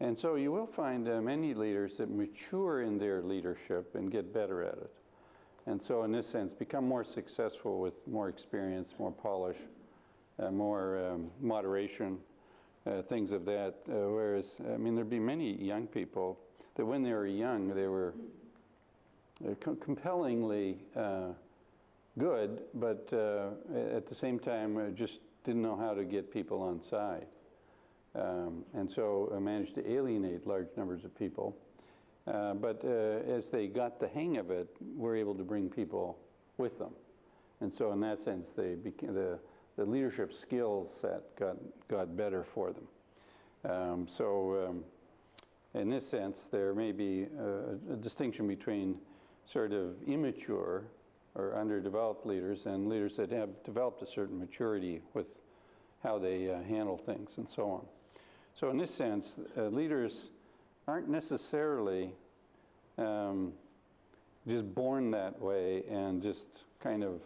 And so you will find many leaders that mature in their leadership and get better at it. And so in this sense, become more successful with more experience, more polish, more moderation, things of that. Whereas, I mean, there'd be many young people that when they were young, they were compellingly good, but at the same time just didn't know how to get people on side. And so managed to alienate large numbers of people. But as they got the hang of it, were able to bring people with them. And so in that sense, they became, the leadership skills set got better for them. In this sense, there may be a distinction between sort of immature or underdeveloped leaders and leaders that have developed a certain maturity with how they handle things and so on. So in this sense, leaders aren't necessarily just born that way and just kind of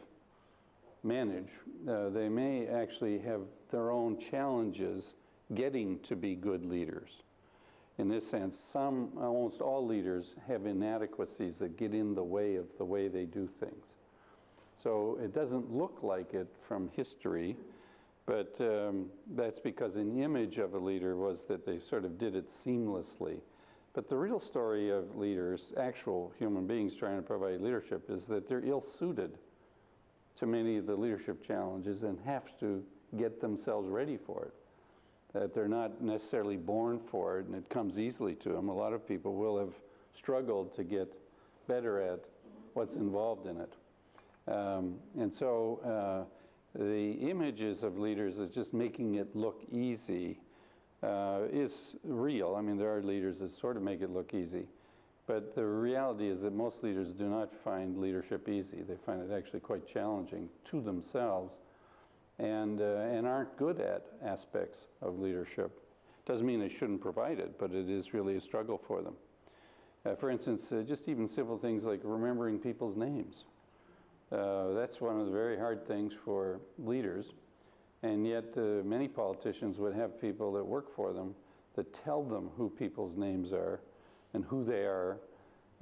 manage. They may actually have their own challenges getting to be good leaders. In this sense, almost all leaders have inadequacies that get in the way of the way they do things. So it doesn't look like it from history, but that's because an image of a leader was that they sort of did it seamlessly. But the real story of leaders, actual human beings trying to provide leadership, is that they're ill-suited to many of the leadership challenges and have to get themselves ready for it. That they're not necessarily born for it and it comes easily to them. A lot of people will have struggled to get better at what's involved in it. And so the images of leaders as just making it look easy is real. I mean, there are leaders that sort of make it look easy. But the reality is that most leaders do not find leadership easy. They find it actually quite challenging to themselves and aren't good at aspects of leadership. Doesn't mean they shouldn't provide it, but it is really a struggle for them. For instance, just even simple things like remembering people's names. That's one of the very hard things for leaders, and yet many politicians would have people that work for them that tell them who people's names are and who they are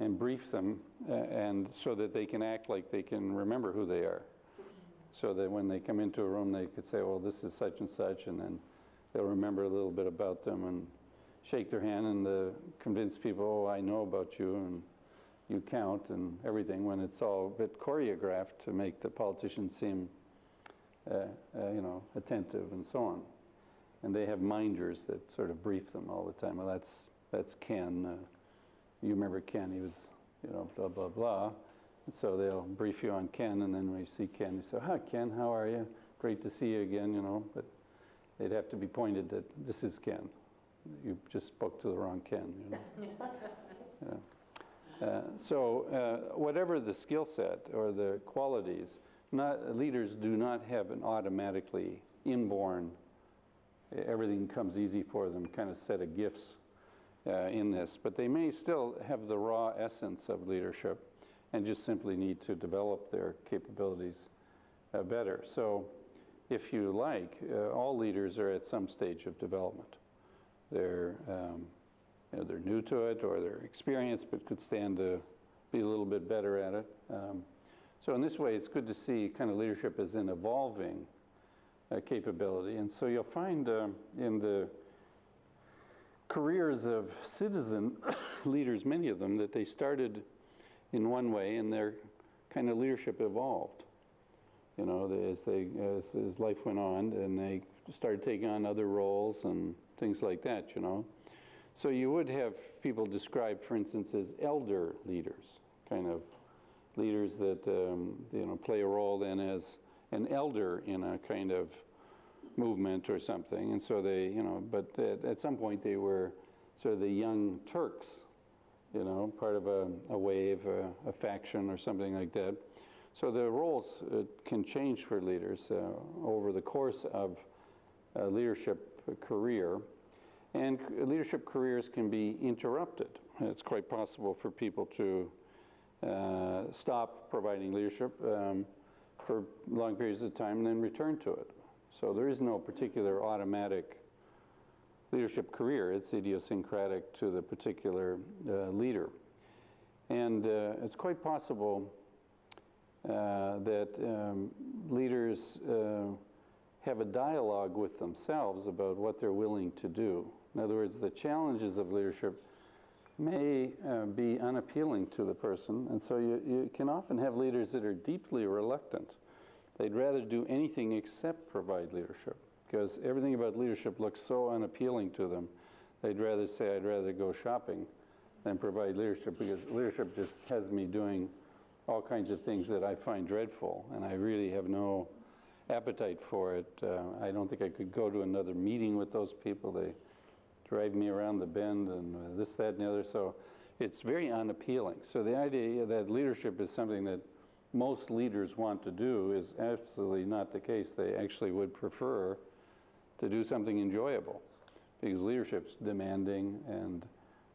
and brief them and so that they can act like they can remember who they are. So that when they come into a room they could say, well, this is such and such, and then they'll remember a little bit about them and shake their hand and convince people, oh, I know about you and you count and everything, when it's all a bit choreographed to make the politicians seem attentive and so on. And they have minders that sort of brief them all the time. Well, that's Ken. You remember Ken, he was, blah, blah, blah. And so they'll brief you on Ken, and then when you see Ken, you say, hi, Ken, how are you? Great to see you again, but they'd have to be pointed that this is Ken. You just spoke to the wrong Ken, whatever the skill set or the qualities, leaders do not have an automatically inborn, everything comes easy for them kind of set of gifts in this. But they may still have the raw essence of leadership and just simply need to develop their capabilities better. So if you like, all leaders are at some stage of development. They're new to it or they're experienced but could stand to be a little bit better at it. So in this way, it's good to see kind of leadership as an evolving capability. And so you'll find in the careers of citizen leaders, many of them, that they started in one way and their kind of leadership evolved. As life went on and they started taking on other roles and things like that, So you would have people described, for instance, as elder leaders, kind of leaders that play a role then as an elder in a kind of movement or something. And so they, but at some point they were sort of the young Turks, part of a wave, a faction or something like that. So the roles can change for leaders over the course of a leadership career. And leadership careers can be interrupted. It's quite possible for people to stop providing leadership for long periods of time and then return to it. So there is no particular automatic leadership career. It's idiosyncratic to the particular leader. And it's quite possible that leaders have a dialogue with themselves about what they're willing to do. In other words, the challenges of leadership may be unappealing to the person, and so you can often have leaders that are deeply reluctant. They'd rather do anything except provide leadership, because everything about leadership looks so unappealing to them. They'd rather say, I'd rather go shopping than provide leadership, because leadership just has me doing all kinds of things that I find dreadful, and I really have no appetite for it. I don't think I could go to another meeting with those people. They drive me around the bend and this, that, and the other. So it's very unappealing. So the idea that leadership is something that most leaders want to do is absolutely not the case. They actually would prefer to do something enjoyable, because leadership's demanding and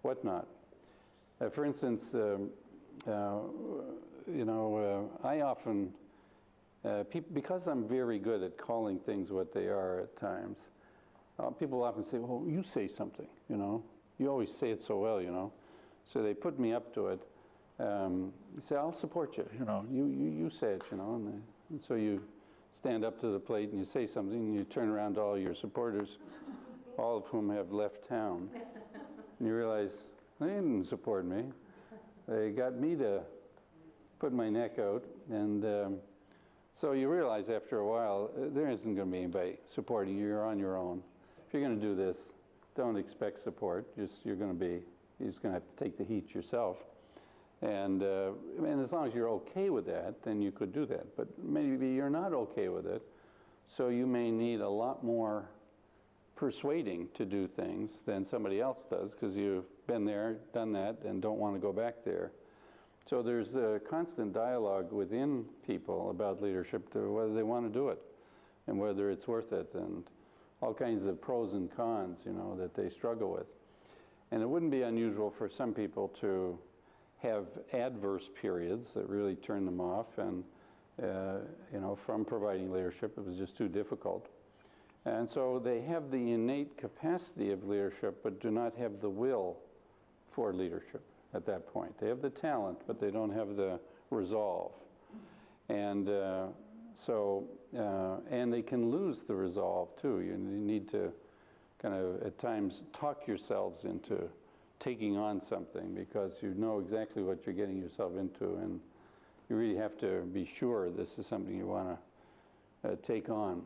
whatnot. For instance, I often, because I'm very good at calling things what they are at times, people often say, well, you say something, you always say it so well, so they put me up to it. You say, I'll support you, you say it, and so you stand up to the plate and you say something, and you turn around to all your supporters, all of whom have left town, and you realize they didn't support me. They got me to put my neck out, and so you realize after a while there isn't going to be anybody supporting you. You're on your own. If you're going to do this, don't expect support. You're just going to have to take the heat yourself. And as long as you're okay with that, then you could do that. But maybe you're not okay with it, so you may need a lot more persuading to do things than somebody else does, because you've been there, done that, and don't want to go back there. So there's a constant dialogue within people about leadership, to whether they want to do it and whether it's worth it, and all kinds of pros and cons, that they struggle with. And it wouldn't be unusual for some people to have adverse periods that really turn them off, and from providing leadership, it was just too difficult. And so they have the innate capacity of leadership, but do not have the will for leadership at that point. They have the talent, but they don't have the resolve. And and they can lose the resolve too. You need to kind of at times talk yourselves into taking on something, because you know exactly what you're getting yourself into, and you really have to be sure this is something you want to take on.